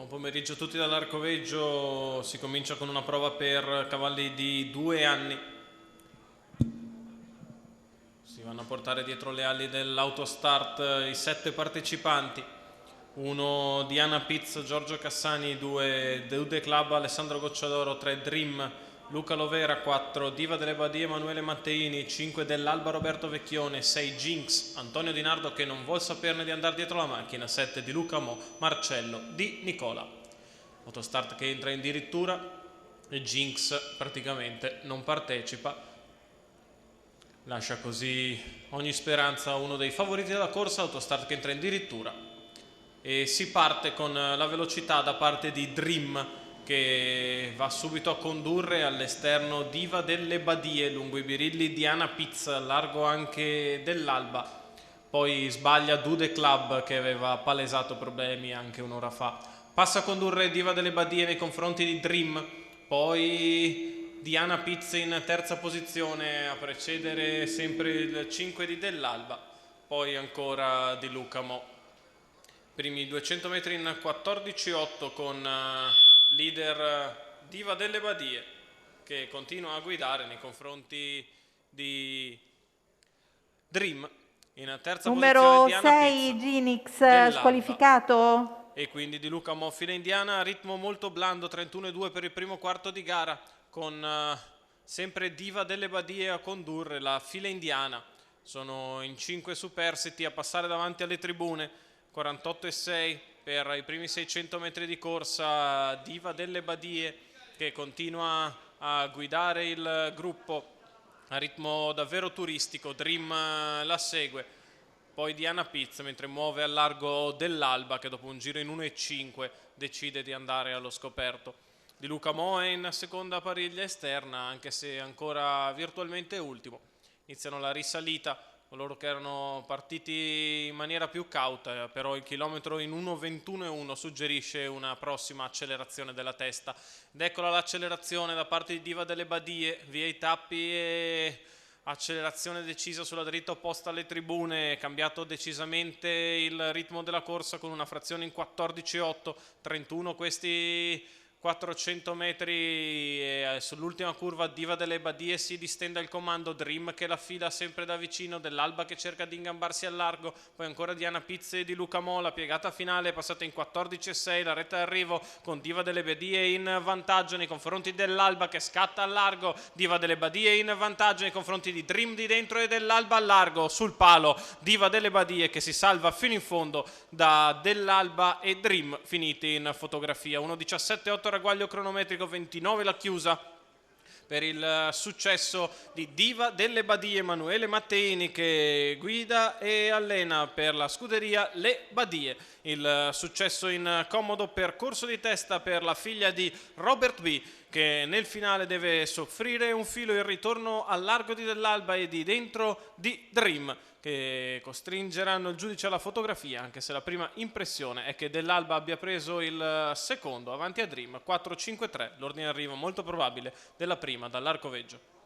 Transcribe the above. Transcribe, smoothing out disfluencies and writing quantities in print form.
Buon pomeriggio a tutti dall'Arcoveggio, si comincia con una prova per cavalli di 2 anni. Si vanno a portare dietro le ali dell'autostart i 7 partecipanti. 1 Diana Piz, Giorgio Cassani, 2 Deude Club, Alessandro Gocciadoro, 3 Dream, Luca Lovera, 4 Diva delle Badie, Emanuele Matteini, 5 dell'Alba Roberto Vecchione, 6 Jinx, Antonio Di Nardo che non vuol saperne di andare dietro la macchina, 7 di Luca Mo, Marcello Di Nicola. Autostart che entra in dirittura e Jinx praticamente non partecipa, lascia così ogni speranza a uno dei favoriti della corsa. Autostart che entra in dirittura e si parte con la velocità da parte di Dream, che va subito a condurre all'esterno Diva delle Badie, lungo i birilli Diana Piz, largo anche dell'Alba. Poi sbaglia Dude Club, che aveva palesato problemi anche un'ora fa. Passa a condurre Diva delle Badie nei confronti di Dream, poi Diana Piz in terza posizione a precedere sempre il 5 di dell'Alba, poi ancora di Luca Mo. Primi 200 metri in 14,8 con leader Diva delle Badie, che continua a guidare nei confronti di Dream. In terza Numero posizione Diana 6 Piz Ginix dell'Alba. squalificato. E quindi di Luca Mo fila indiana, ritmo molto blando, 31,2 per il primo quarto di gara, con sempre Diva delle Badie a condurre la fila indiana. Sono in 5 superstiti a passare davanti alle tribune, 48,6 per i primi 600 metri di corsa. Diva delle Badie che continua a guidare il gruppo a ritmo davvero turistico. Dream la segue, poi Diana Piz, mentre muove al largo dell'Alba, che dopo un giro in 1,5 decide di andare allo scoperto. Di Luca Mo è in seconda pariglia esterna, anche se ancora virtualmente ultimo. Iniziano la risalita, coloro che erano partiti in maniera più cauta, però il chilometro in 1,21,1 suggerisce una prossima accelerazione della testa. Ed eccola l'accelerazione da parte di Diva delle Badie, via i tappi e accelerazione decisa sulla dritta opposta alle tribune, cambiato decisamente il ritmo della corsa con una frazione in 14,8, 31 questi 400 metri e sull'ultima curva Diva delle Badie si distende il comando. Dream che la fila sempre da vicino, dell'Alba che cerca di ingambarsi al largo, poi ancora Diana Piz e di Luca Mo. La piegata finale è passata in 14,6, la retta d'arrivo con Diva delle Badie in vantaggio nei confronti dell'Alba che scatta al largo. Diva delle Badie in vantaggio nei confronti di Dream di dentro e dell'Alba al largo. Sul palo Diva delle Badie che si salva fino in fondo da dell'Alba e Dream finiti in fotografia. 1,17,8 ragguaglio cronometrico, 29 la chiusa per il successo di Diva delle Badie. Emanuele Matteini che guida e allena per la scuderia Le Badie. Il successo in comodo percorso di testa per la figlia di Robert B, che nel finale deve soffrire un filo il ritorno al largo di dell'Alba e di dentro di Dream, che costringeranno il giudice alla fotografia, anche se la prima impressione è che dell'Alba abbia preso il secondo avanti a Dream. 4-5-3 l'ordine d'arrivo molto probabile della prima dall'Arcoveggio.